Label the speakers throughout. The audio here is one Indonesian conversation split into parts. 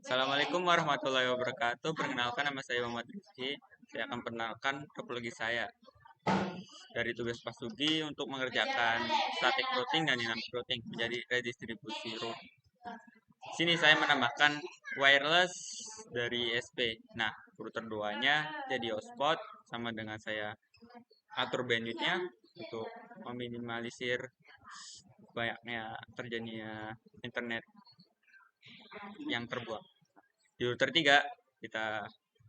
Speaker 1: Assalamualaikum warahmatullahi wabarakatuh. Perkenalkan, nama saya Muhammad Rizky. Saya akan perkenalkan topologi saya dari tugas Pasugi untuk mengerjakan static routing dan dynamic routing menjadi redistribusi route. Sini saya menambahkan wireless dari SP. Nah, router 2-nya jadi hotspot sama dengan saya atur bandwidth-nya untuk meminimalisir banyaknya terjadinya internet yang terbuang. Di router 3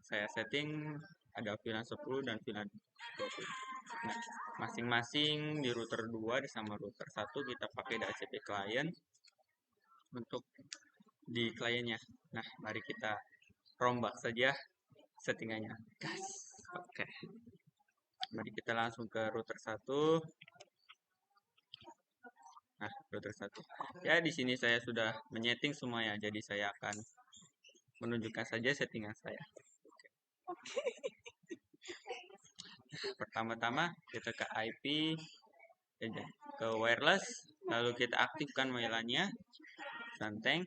Speaker 1: saya setting ada VLAN 10 dan VLAN 20. Nah, masing-masing di router 2 sama router 1 kita pakai DHCP client untuk di kliennya. Nah, mari kita rombak saja settingannya. Gas. Oke. Mari kita langsung ke router 1. Nah, router 1. Ya, di sini saya sudah menyeting semuanya, jadi saya akan menunjukkan saja settingan saya. Pertama-tama kita ke IP, ke wireless, lalu kita aktifkan WLAN-nya, santeng,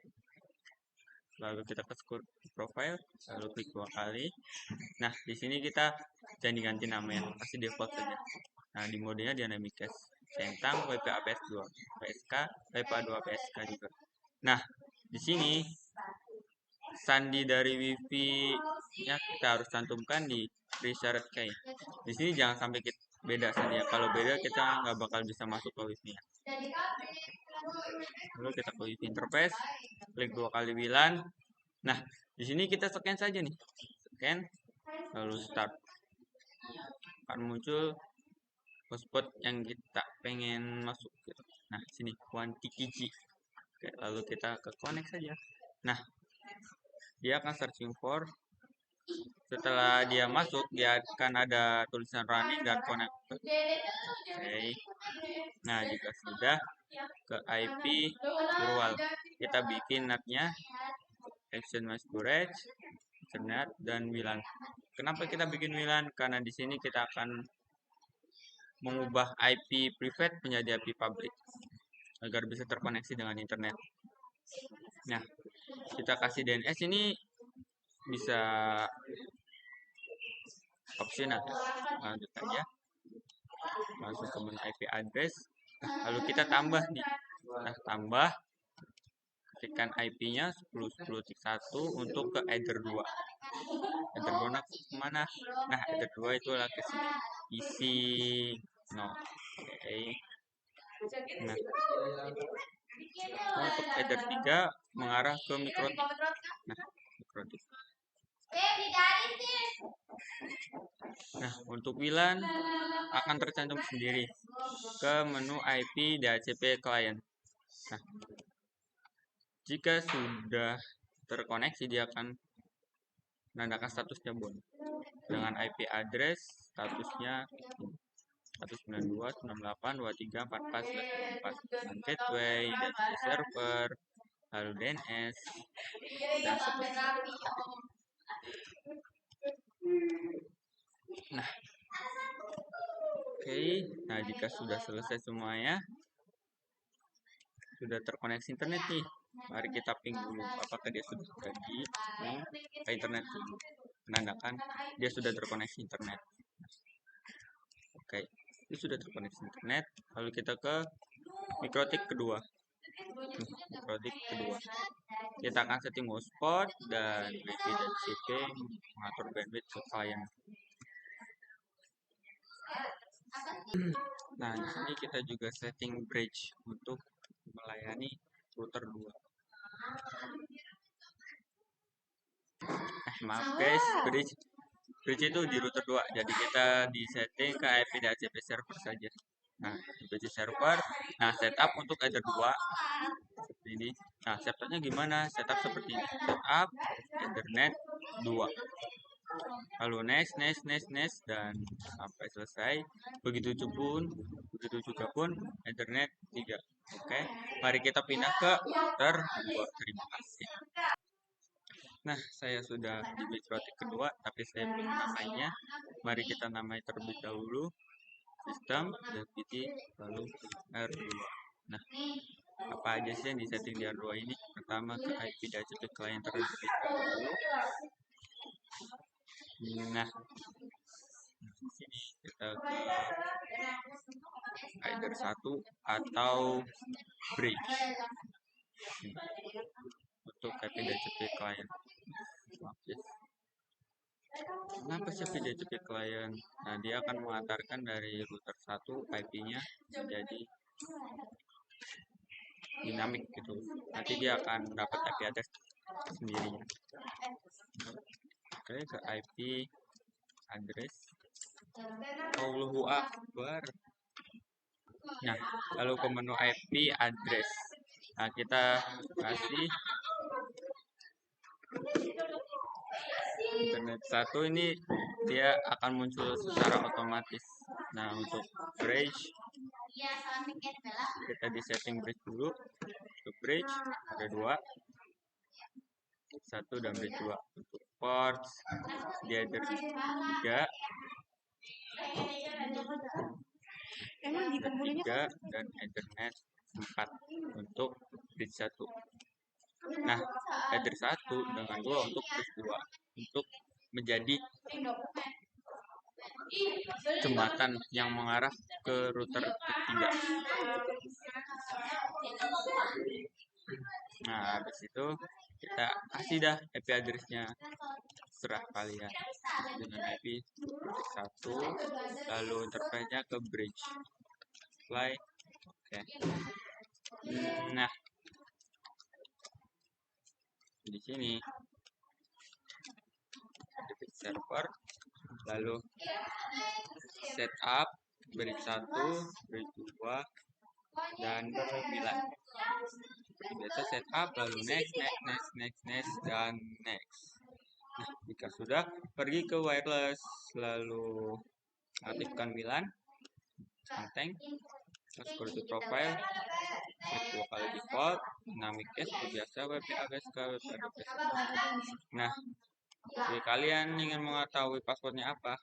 Speaker 1: lalu kita ke profile, lalu klik 2 kali. Nah, di sini kita jangan diganti namanya, pasti default saja. Nah, di modenya dynamic cache, centang, WPA-PS2, PSK, WPA2 PSK juga. Nah, di sini sandi dari WiFi-nya kita harus cantumkan di reshared key. Di sini jangan sampai kita beda saja. Kalau beda kita nggak bakal bisa masuk ke WiFi-nya. Lalu kita ke WiFi interface, klik 2 kali WLAN. Nah, di sini kita scan saja nih. Scan, lalu start. Akan muncul hotspot yang kita pengen masuk. Nah, sini 1TKG. Oke, lalu kita ke connect saja. Nah, dia akan searching for. Setelah dia masuk, dia akan ada tulisan running dan connect. Oke. Nah, jika sudah ke IP virtual, kita bikin NAT-nya, external storage, Ethernet, dan WLAN. Kenapa kita bikin WLAN? Karena di sini kita akan mengubah IP private menjadi IP public agar bisa terkoneksi dengan internet. Nah, kita kasih DNS ini bisa opsional. Lanjut saja. Masuk ke menu IP address. Lalu kita tambah nih. Nah, tambah. Ketikkan IP-nya 10.10.1 untuk ke header 2. Header 2 kemana? Nah, header 2 itu adalah ke sini. Isi no. Oke. Nah, untuk header 3 mengarah ke mikrotik. Nah, mikrotik. Nah, untuk WLAN akan tercantum sendiri ke menu IP DHCP client. Nah, jika sudah terkoneksi, dia akan menandakan statusnya bon. Dengan IP address, statusnya 192.168.23.44/4. Dengan gateway, DHCP server, lalu DNS, dan seterusnya. Nah, oke. Nah, jika sudah selesai semuanya, sudah terkoneksi internet nih, mari kita ping dulu apakah dia sudah jadi ke internet dulu. Menandakan dia sudah terkoneksi internet. Oke, ini sudah terkoneksi internet. Lalu kita ke mikrotik kedua. Mikrotik kedua. Kita akan setting hotspot dan WiFi dan CP, mengatur bandwidth ke klien. Nah, di sini kita juga setting bridge untuk melayani router 2. Maaf guys, bridge itu di router 2. Jadi kita di setting ke IP DHCP server saja. Nah, bridge server. Nah, setup untuk header 2 seperti ini. Nah, setupnya gimana? Setup seperti ini. Setup Ethernet 2. Lalu next dan sampai selesai. Begitu juga pun Ethernet 3. Oke, mari kita pindah ke router 2. Terima kasih. Nah, saya sudah di mikrotik kedua, tapi saya belum namainya. Mari kita namai terlebih dahulu. Sistem, DPT, lalu R2. Nah, Apa aja sih yang disetting di Arduino ini? Pertama ke IP DHCP client terlebih dahulu. Nah, di sini kita ke either 1 atau bridge untuk IP DHCP client. Oke. Kenapa sih IP DHCP client? Nah, dia akan mengantarkan dari router 1 IP-nya menjadi dinamik gitu. Nanti dia akan dapat IP address sendirinya. Oke, ke IP address. Allahu Akbar. Nah, lalu ke menu IP address. Nah, kita kasih internet 1 ini dia akan muncul secara otomatis. Nah, untuk bridge kita di setting bridge dulu. Untuk bridge ada 2, 1 dan bridge 2. Untuk ports dia ada 3, dan Ethernet 4 untuk bridge 1. Nah, Ether 1 dengan 2 untuk bridge 2 untuk menjadi jembatan yang mengarah ke router ketiga. Nah, habis itu kita kasih dah IP address-nya, serah kalian dengan IP 1, lalu interface-nya ke bridge apply. Oke. Nah, di sini ada server, lalu setup bridge 1, bridge 2, dan VLAN. Seperti biasa setup, lalu next, dan next. Nah, jika sudah, pergi ke wireless, lalu aktifkan VLAN, santai, security profile, set 2 kali default, dynamic cache biasa, WP AGSK, WP AGSK. Nah, jika kalian ingin mengetahui passwordnya apa,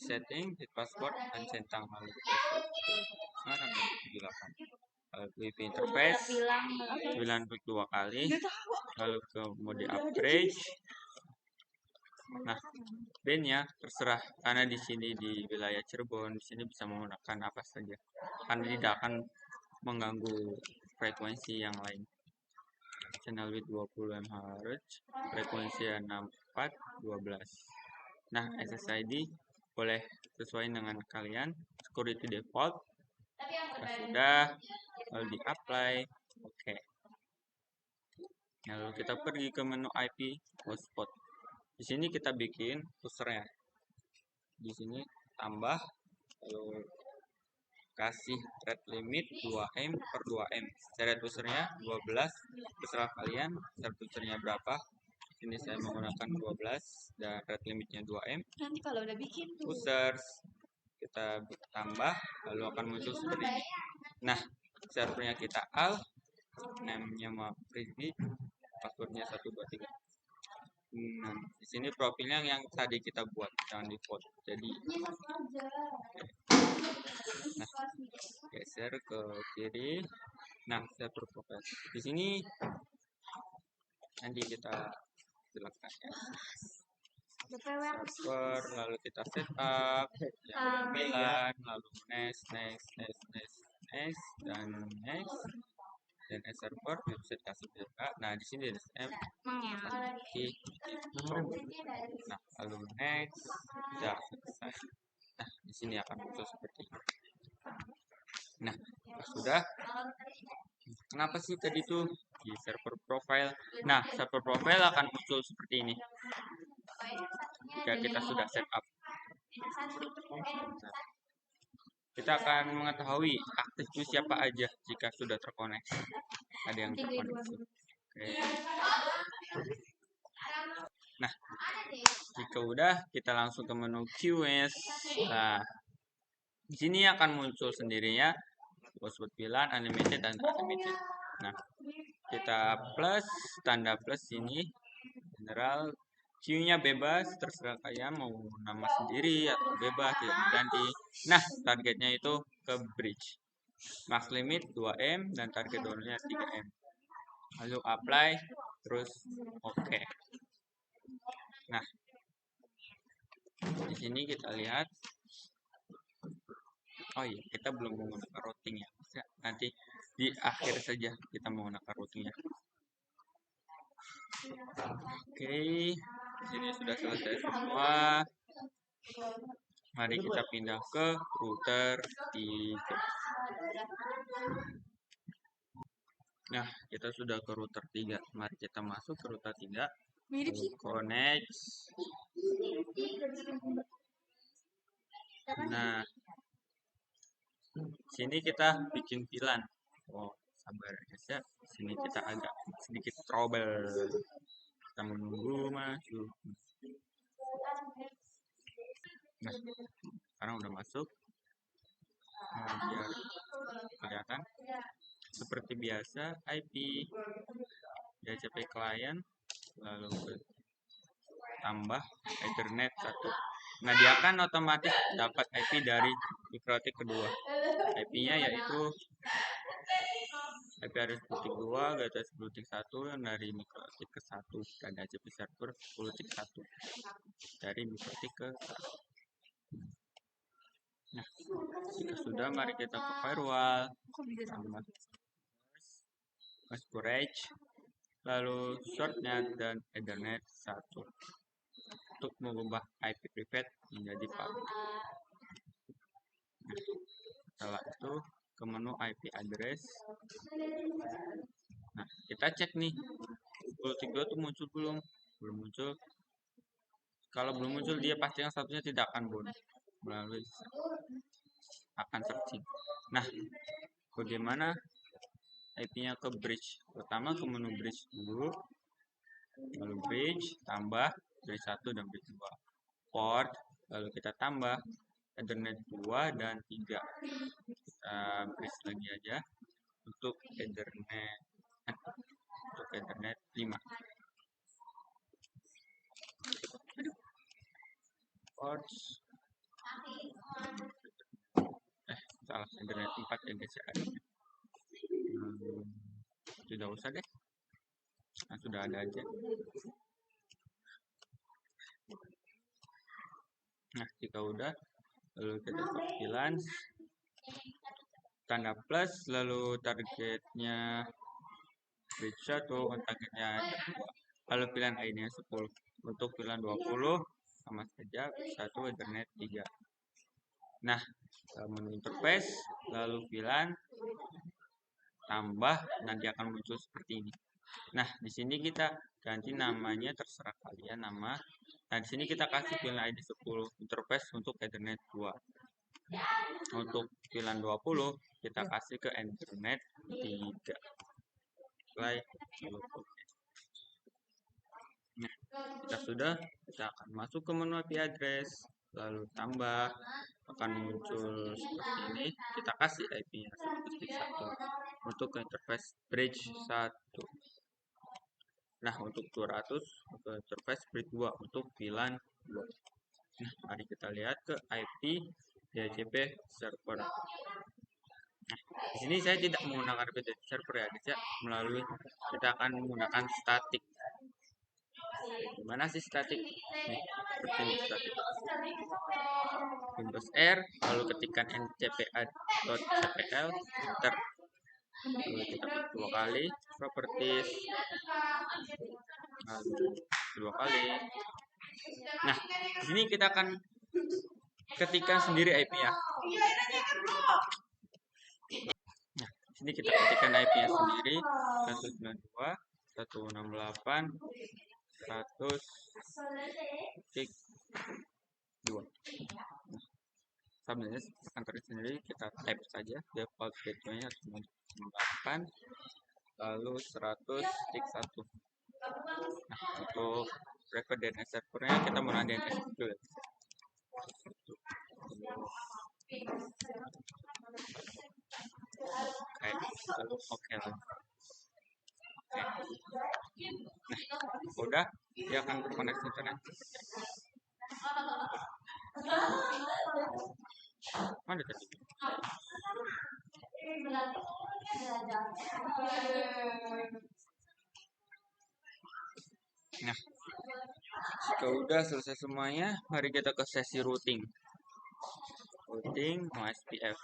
Speaker 1: setting, hit password, dan centang lalu password 978. WiFi interface, VLAN 2 kali, lalu ke mode upgrade. Nah, bandnya terserah karena di sini di wilayah Cirebon, di sini bisa menggunakan apa saja, karena tidak akan mengganggu frekuensi yang lain. Channel width 20 MHz, frekuensi 6412. Nah, SSID boleh sesuai dengan kalian, security default. Jika sudah, lalu di apply, oke. Lalu kita pergi ke menu IP hotspot. Di sini kita bikin usernya. Di sini tambah, lalu kasih rate limit 2M per 2M. Rate usernya 12, terserah kalian rate usernya berapa. Ini saya menggunakan 12 dan rate limitnya 2M.
Speaker 2: Nanti kalau udah bikin
Speaker 1: users kita tambah, lalu akan muncul seperti ini. Nah, servernya kita al, name-nya mau frisbee, passwordnya 123. Nah, di sini profilnya yang tadi kita buat, jangan di vote. Jadi, nah, geser ke kiri. Nah, server profile. Di sini nanti kita jelaskan ya. Server, lalu kita setup, yang VLAN, lalu next, dan next. Dan server bisa kasih juga. Nah, di sini ada M, nah, lalu next, sudah selesai. Nah, di sini akan muncul seperti ini. Nah, sudah. Kenapa sih tadi tuh di server profile? Nah, server profile akan muncul seperti ini jika kita sudah setup. Nah, kita akan mengetahui aktif siapa aja jika sudah terkoneksi. Ada yang terkoneksi. Oke. Nah, jika udah, kita langsung ke menu QoS. Nah, di sini akan muncul sendirinya password VLAN, unlimited, dan unlimited. Nah, kita plus, tanda plus ini, general, Q-nya bebas, terserah kalian mau nama sendiri atau bebas, tidak diganti. Nah, targetnya itu ke bridge. max limit 2M dan target downloadnya 3M. Lalu apply, terus oke. Nah, di sini kita lihat, oh iya, kita belum menggunakan routing ya. Nanti di akhir saja kita menggunakan routingnya. Oke, di sini sudah selesai semua. Mari kita pindah ke router 3. Nah, kita sudah ke router 3. Mari kita masuk ke router 3. Connect. Nah, sini kita bikin VLAN. Oh, sabar guys ya. Sini kita agak sedikit trouble. Kita menunggu masuk. Nah, sekarang udah masuk. Nah, biar kelihatan. Seperti biasa, IP DHCP client, lalu tambah Ethernet 1. Nah, dia akan otomatis dapat IP dari MikroTik kedua. IP-nya yaitu IP address 10.2, garis 10.1 yang dari MikroTik ke 1 dan DHCP server 10.1 dari MikroTik ke 1. Nah, jika sudah, mari kita ke firewall, tambah storage, lalu shortnet dan Ethernet 1 untuk mengubah IP private menjadi public. Nah, setelah itu ke menu IP address. Nah, kita cek nih, 10.2 itu muncul belum? Belum muncul. Kalau belum muncul, dia pasti yang satunya tidak akan boot melalui akan searching. Nah, bagaimana IP-nya ke bridge? Pertama ke menu bridge dulu, lalu bridge, tambah bridge 1 dan bridge 2. Port, lalu kita tambah Ethernet 2 dan 3. Kita bridge lagi aja untuk Ethernet 5. Ports salah, Ethernet 4 ya guys ya. Tidak usah deh, nah, sudah ada aja. Nah, jika udah, lalu kita stop VLAN, tanda plus, lalu targetnya bridge 1, targetnya 2. Lalu pilihan ID-nya 10. Untuk pilihan 20 sama saja 1 Ethernet 3. Nah, menu interface, lalu VLAN, tambah, nanti akan muncul seperti ini. Nah, di sini kita ganti namanya, terserah kalian nama. Nah, di sini kita kasih pilihan ID 10, interface untuk Ethernet 2. Untuk pilihan 20, kita kasih ke Ethernet 3. Play, lalu oke. Nah, kita sudah, kita akan masuk ke menu IP address, lalu tambah, akan muncul seperti ini. Kita kasih IP-nya 1.1 untuk interface bridge 1. Nah, untuk 200 untuk interface bridge 2 untuk VLAN 2. Nah, mari kita lihat ke IP DHCP server. Nah, di sini saya tidak menggunakan IP DHCP server ya guys ya, melalui kita akan menggunakan static. Gimana sih static? Nih, seperti ini static. Windows R, lalu ketikkan ncpa.cpl, enter. Lalu kita klik 2 kali, properties, lalu 2 kali. Nah, di sini kita akan ketikkan sendiri IP-nya. Nah, di sini kita ketikkan IP-nya sendiri, 192, 168, 100.2. Nah, sebenarnya akan terlihat sendiri, kita type saja default gateway-nya 198, lalu 100.1. Nah, untuk private DNS servernya kita menggunakan DNS dulu. Oke. Nah, udah, dia akan terkoneksi internet. Mana tadi? Nah, jika udah selesai semuanya, mari kita ke sesi routing. Routing OSPF.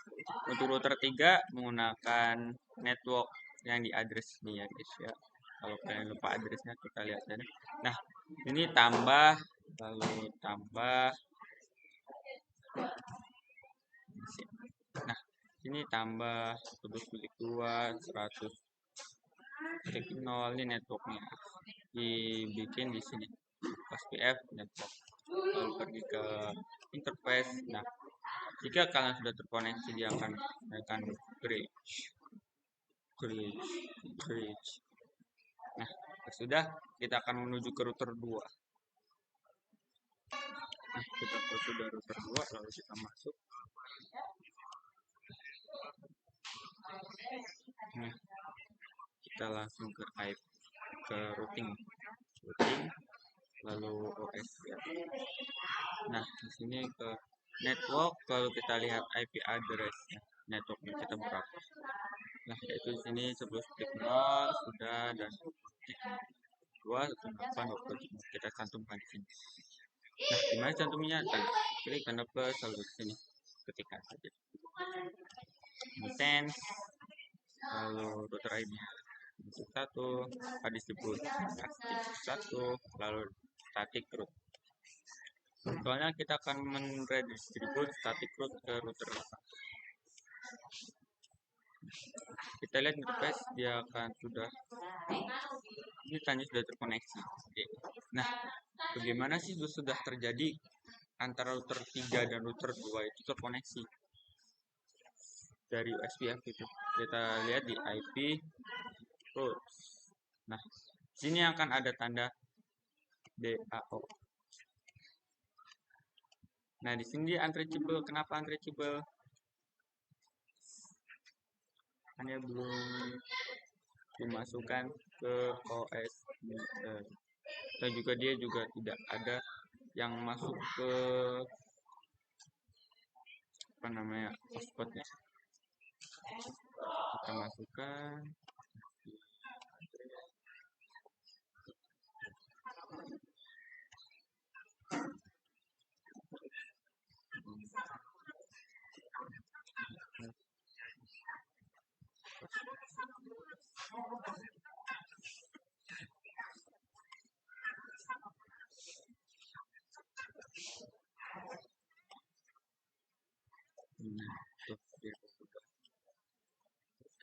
Speaker 1: Untuk router 3 menggunakan network yang di address nih ya guys ya. Kalau kalian lupa addressnya kita lihat aja. Nah, ini tambah, lalu tambah. Nah, ini tambah 11.2 100.0 ini networknya. Dibikin di sini OSPF network. Lalu pergi ke interface. Nah, jika kalian sudah terkoneksi, dia akan bridge. Nah, sudah, kita akan menuju ke router 2. Nah, kita sudah router 2, lalu kita masuk. Nah, kita langsung ke IP, ke routing, lalu OS ya. Nah, di sini ke network, kalau kita lihat IP address ya, networknya kita berapa. Nah, yaitu di sini 11.0 sudah, dan 2.168 kita cantumkan di sini. Nah, gimana cantumnya? Klik tanda plus, lalu di sini ketikkan saja sense, lalu router ID-nya 1, distribute 1, lalu static root. Soalnya kita akan menredistribute static root ke router 1. Kita lihat interface, dia akan ini tanya sudah terkoneksi. Oke. Nah, bagaimana sih sudah terjadi antara router 3 dan router 2 itu terkoneksi dari OSPF itu? Kita lihat di IP routes. Nah, sini akan ada tanda DAO. Nah, di sini unreachable. Kenapa unreachable? Hanya belum dimasukkan ke OS, dan juga dia juga tidak ada yang masuk ke hotspotnya. Kita masukkan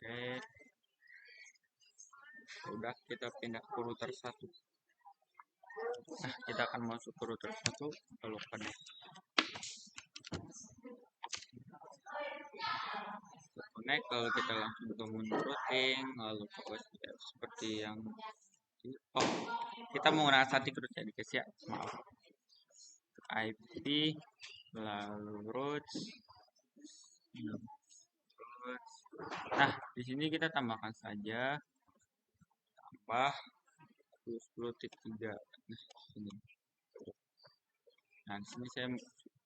Speaker 1: Oke, udah, kita pindah ke router 1. Nah, kita akan masuk ke router 1, lalu connect. Lalu kita langsung ke menu routing, lalu ke OSPF seperti yang kita menggunakan static root ya guys ya, maaf. IP, lalu routes. Nah, di sini kita tambahkan saja tambah 10.3. Nah, ini. Nah, di sini saya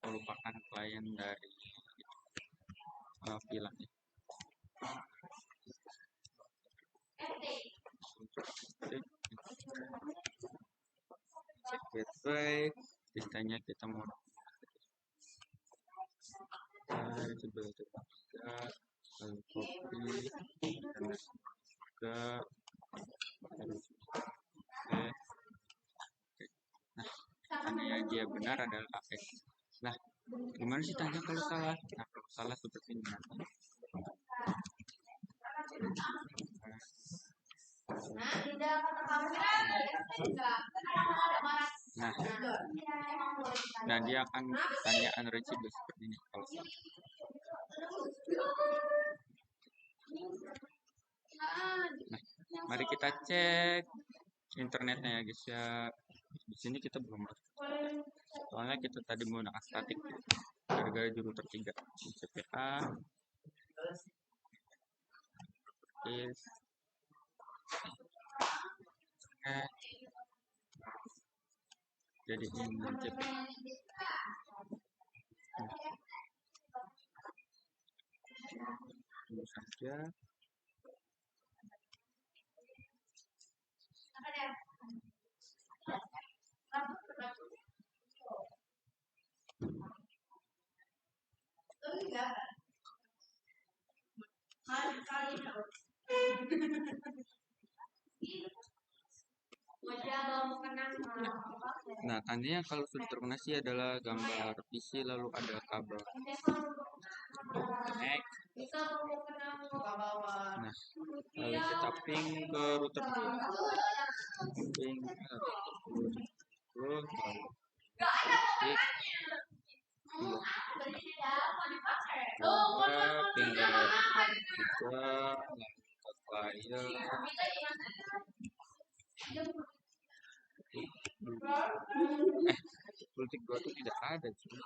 Speaker 1: melupakan klien dari VLAN. Gateway, listanya kita mau sebelah lalu copy dan juga nah, tanda yang dia benar adalah APEX. Nah, gimana sih tanya kalau salah? Nah, kalau salah seperti ini. Nah, dia akan tanya unreachable seperti ini kalau salah. Nah, mari kita cek internetnya ya guys ya. Di sini kita belum masuk. Soalnya kita tadi menggunakan static gara-gara di router 3 CPA is jadi ini CPA. Tunggu saja. Nah, tandanya kalau sudah terkoneksi adalah gambar PC lalu ada kabel. Connect. Nah, lalu kita ping ke router dulu. Ping terus klik ping ke 3 lalu ke client Multik 2 itu tidak ada cuy.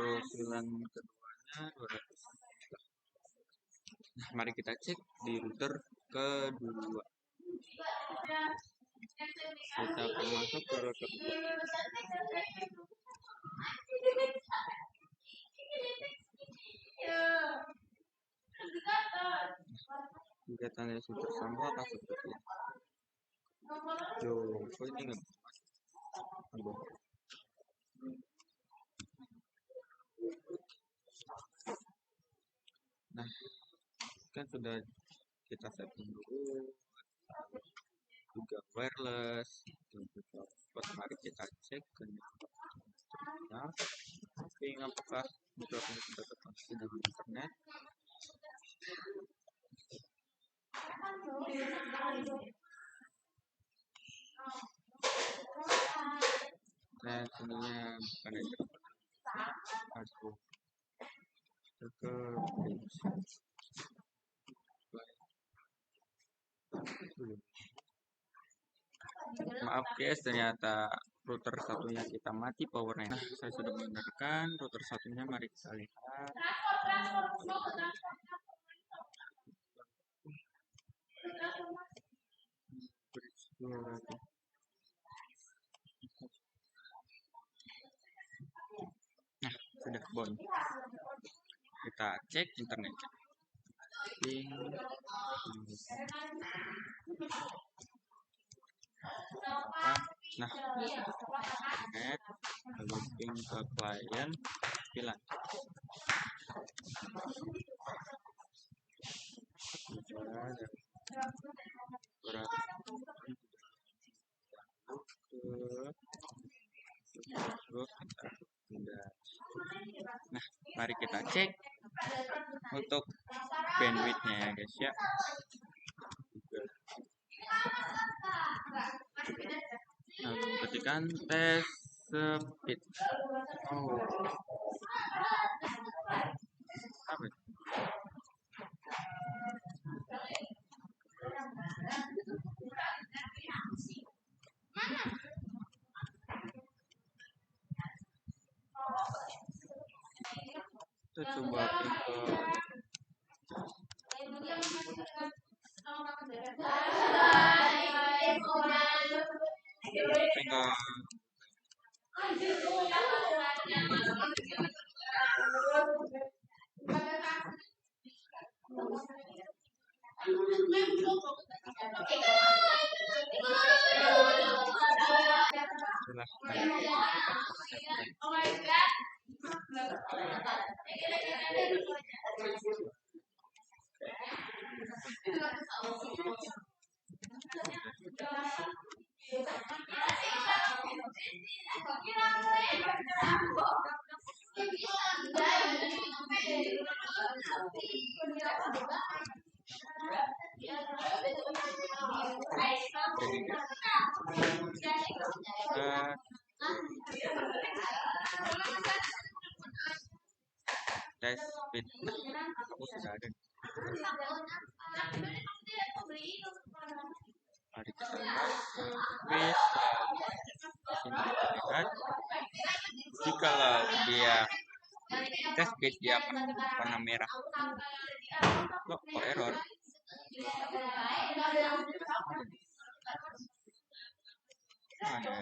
Speaker 1: Profilan keduanya 200. Nah, mari kita cek di router kedua. Kita akan masuk ke router kedua. Kegiatannya sudah sama atau seperti ini? Yo, kok ini nggak bisa masuk? Nah, kan sudah kita setting dulu juga wireless dan juga hotspot. Mari kita cek ke apakah mikrofon sudah terkoneksi dengan internet. Nah, sebenarnya bukan aja aku ke maaf guys, ternyata router satunya kita mati powernya. Nah, saya sudah membenarkan router satunya, mari kita lihat. Nah, sudah bon. Kita cek internet. Nah, internet lalu ping ke klien hilang. Nah, mari kita cek untuk bandwidthnya ya guys ya. Nah, ketikkan tes speed. Oh, apa itu? Kita coba ping ke tes speed. Aku sudah ada. Mari kita lihat speed. Sini kita lihat. Jikalau dia tes page dia akan warna merah. Kok error? Ada.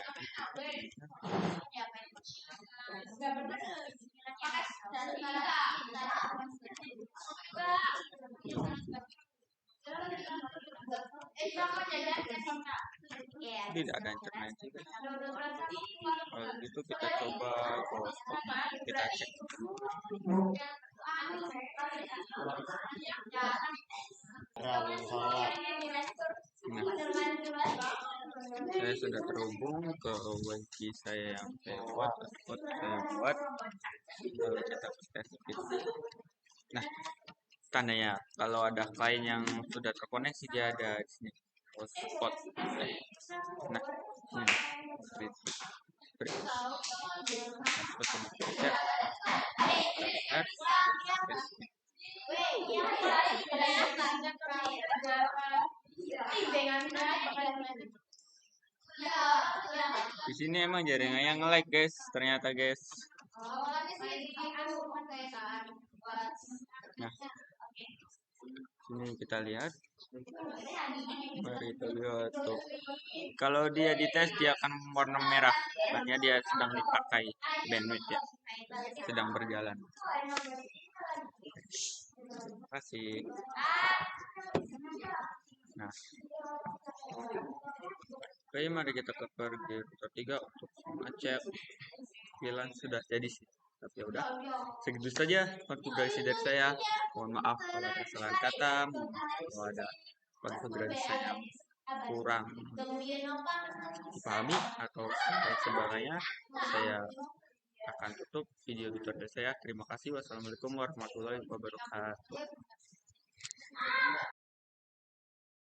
Speaker 1: Tidak ada internet juga. Kalau gitu kita coba hotspot, kita cek. Nah, saya sudah terhubung ke wifi saya yang saya buat, hotspot saya buat, lalu kita tes speed. Nah, tandanya kalau ada klien yang sudah terkoneksi dia ada di sini hotspot. Nah, ini seperti ini. Nah, seperti ini. Ya, kita lihat. Di sini emang jaringannya nge-lag guys, ternyata guys. Nah, sini kita lihat. Mari kita lihat tuh. Kalau dia dites dia akan warna merah, artinya dia sedang dipakai bandwidth ya, sedang berjalan. Terima kasih. Nah, oke, mari kita ke gear 3 untuk ngecek VLAN sudah jadi sih. Tapi udah, segitu saja konfigurasi dari saya. Mohon maaf kalau ada kesalahan kata, kalau ada konfigurasi yang kurang dipahami atau sebagainya. Saya akan tutup video tutorial saya. Terima kasih. Wassalamualaikum warahmatullahi wabarakatuh.